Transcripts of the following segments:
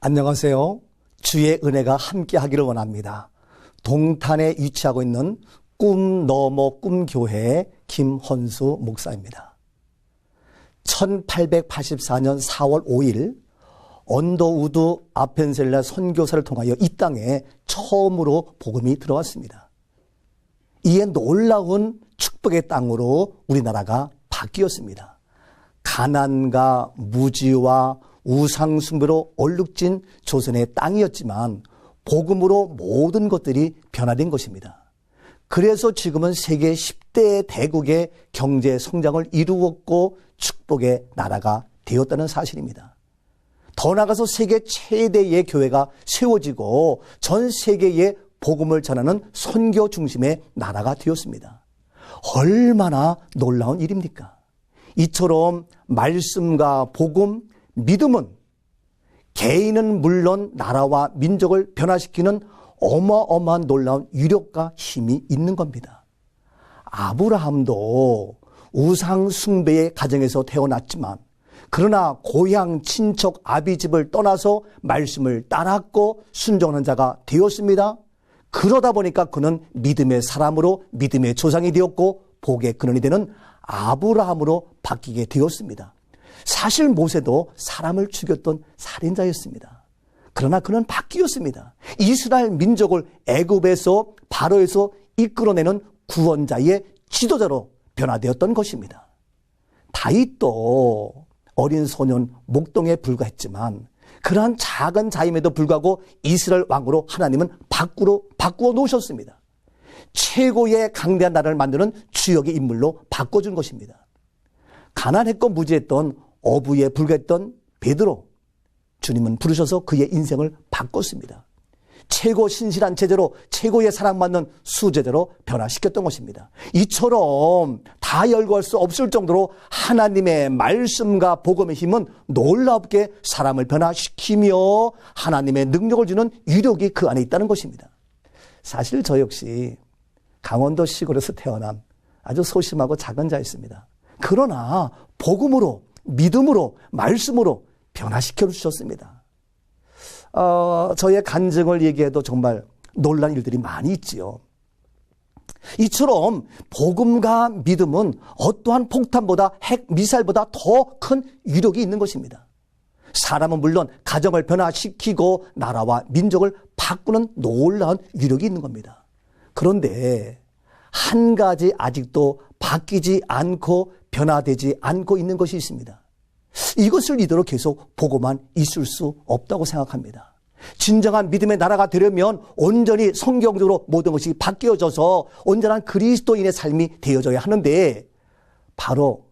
안녕하세요. 주의 은혜가 함께 하기를 원합니다. 동탄에 위치하고 있는 꿈 너머 꿈교회의 김헌수 목사입니다. 1884년 4월 5일 언더우드 아펜셀라 선교사를 통하여 이 땅에 처음으로 복음이 들어왔습니다. 이에 놀라운 축복의 땅으로 우리나라가 바뀌었습니다. 가난과 무지와 우상숭배로 얼룩진 조선의 땅이었지만 복음으로 모든 것들이 변화된 것입니다. 그래서 지금은 세계 10대 대국의 경제 성장을 이루었고 축복의 나라가 되었다는 사실입니다. 더 나아가서 세계 최대의 교회가 세워지고 전 세계에 복음을 전하는 선교 중심의 나라가 되었습니다. 얼마나 놀라운 일입니까? 이처럼 말씀과 복음, 믿음은 개인은 물론 나라와 민족을 변화시키는 어마어마한 놀라운 위력과 힘이 있는 겁니다. 아브라함도 우상 숭배의 가정에서 태어났지만 그러나 고향 친척 아비집을 떠나서 말씀을 따랐고 순종하는 자가 되었습니다. 그러다 보니까 그는 믿음의 사람으로 믿음의 조상이 되었고 복의 근원이 되는 아브라함으로 바뀌게 되었습니다. 사실 모세도 사람을 죽였던 살인자였습니다. 그러나 그는 바뀌었습니다. 이스라엘 민족을 애굽에서 바로에서 이끌어내는 구원자의 지도자로 변화되었던 것입니다. 다윗도 어린 소년 목동에 불과했지만 그러한 작은 자임에도 불구하고 이스라엘 왕으로 하나님은 바꾸어 놓으셨습니다. 최고의 강대한 나라를 만드는 주역의 인물로 바꿔준 것입니다. 가난했고 무지했던 어부에 불과했던 베드로, 주님은 부르셔서 그의 인생을 바꿨습니다. 최고 신실한 제자로 최고의 사랑받는 수제자로 변화시켰던 것입니다. 이처럼 다 열거할 수 없을 정도로 하나님의 말씀과 복음의 힘은 놀랍게 사람을 변화시키며 하나님의 능력을 주는 위력이 그 안에 있다는 것입니다. 사실 저 역시 강원도 시골에서 태어난 아주 소심하고 작은 자였습니다. 그러나 복음으로, 믿음으로, 말씀으로 변화시켜 주셨습니다. 저의 간증을 얘기해도 정말 놀란 일들이 많이 있지요. 이처럼 복음과 믿음은 어떠한 폭탄보다 핵 미사일보다 더 큰 위력이 있는 것입니다. 사람은 물론 가정을 변화시키고 나라와 민족을 바꾸는 놀라운 위력이 있는 겁니다. 그런데 한 가지 아직도 바뀌지 않고 변화되지 않고 있는 것이 있습니다. 이것을 이대로 계속 보고만 있을 수 없다고 생각합니다. 진정한 믿음의 나라가 되려면 온전히 성경적으로 모든 것이 바뀌어져서 온전한 그리스도인의 삶이 되어져야 하는데 바로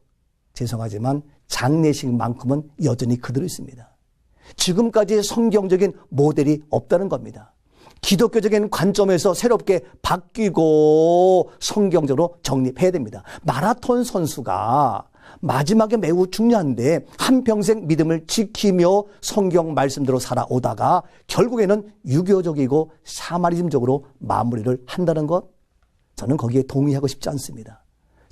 죄송하지만 장례식만큼은 여전히 그대로 있습니다. 지금까지 성경적인 모델이 없다는 겁니다. 기독교적인 관점에서 새롭게 바뀌고 성경적으로 정립해야 됩니다. 마라톤 선수가 마지막에 매우 중요한데 한평생 믿음을 지키며 성경 말씀대로 살아오다가 결국에는 유교적이고 샤머니즘적으로 마무리를 한다는 것, 저는 거기에 동의하고 싶지 않습니다.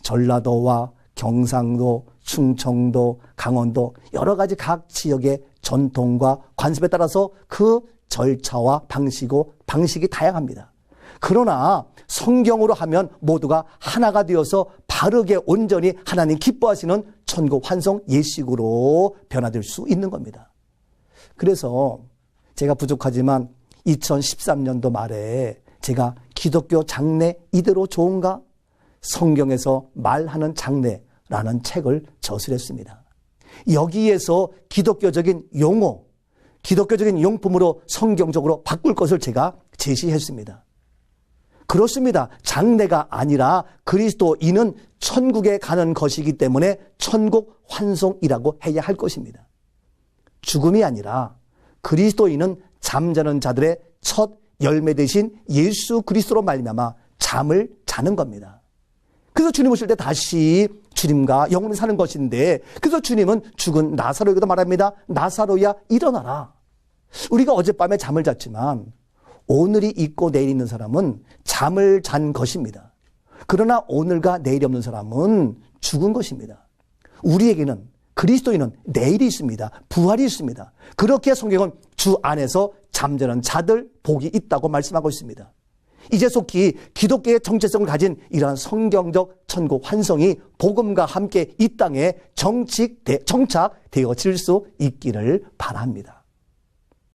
전라도와 경상도, 충청도, 강원도 여러 가지 각 지역의 전통과 관습에 따라서 그 절차와 방식이 다양합니다. 그러나 성경으로 하면 모두가 하나가 되어서 바르게 온전히 하나님 기뻐하시는 천국 환송 예식으로 변화될 수 있는 겁니다. 그래서 제가 부족하지만 2013년도 말에 제가 기독교 장례 이대로 좋은가? 성경에서 말하는 장례라는 책을 저술했습니다. 여기에서 기독교적인 용어, 기독교적인 용품으로 성경적으로 바꿀 것을 제가 제시했습니다. 그렇습니다. 장례가 아니라 그리스도인은 천국에 가는 것이기 때문에 천국 환송이라고 해야 할 것입니다. 죽음이 아니라 그리스도인은 잠자는 자들의 첫 열매 되신 예수 그리스도로 말미암아 잠을 자는 겁니다. 그래서 주님 오실 때 다시 주님과 영원히 사는 것인데, 그래서 주님은 죽은 나사로에게도 말합니다. 나사로야 일어나라. 우리가 어젯밤에 잠을 잤지만 오늘이 있고 내일 있는 사람은 잠을 잔 것입니다. 그러나 오늘과 내일이 없는 사람은 죽은 것입니다. 우리에게는, 그리스도인은 내일이 있습니다. 부활이 있습니다. 그렇게 성경은 주 안에서 잠자는 자들 복이 있다고 말씀하고 있습니다. 이제 속히 기독교의 정체성을 가진 이러한 성경적 천국 환성이 복음과 함께 이 땅에 정착되어질 수 있기를 바랍니다.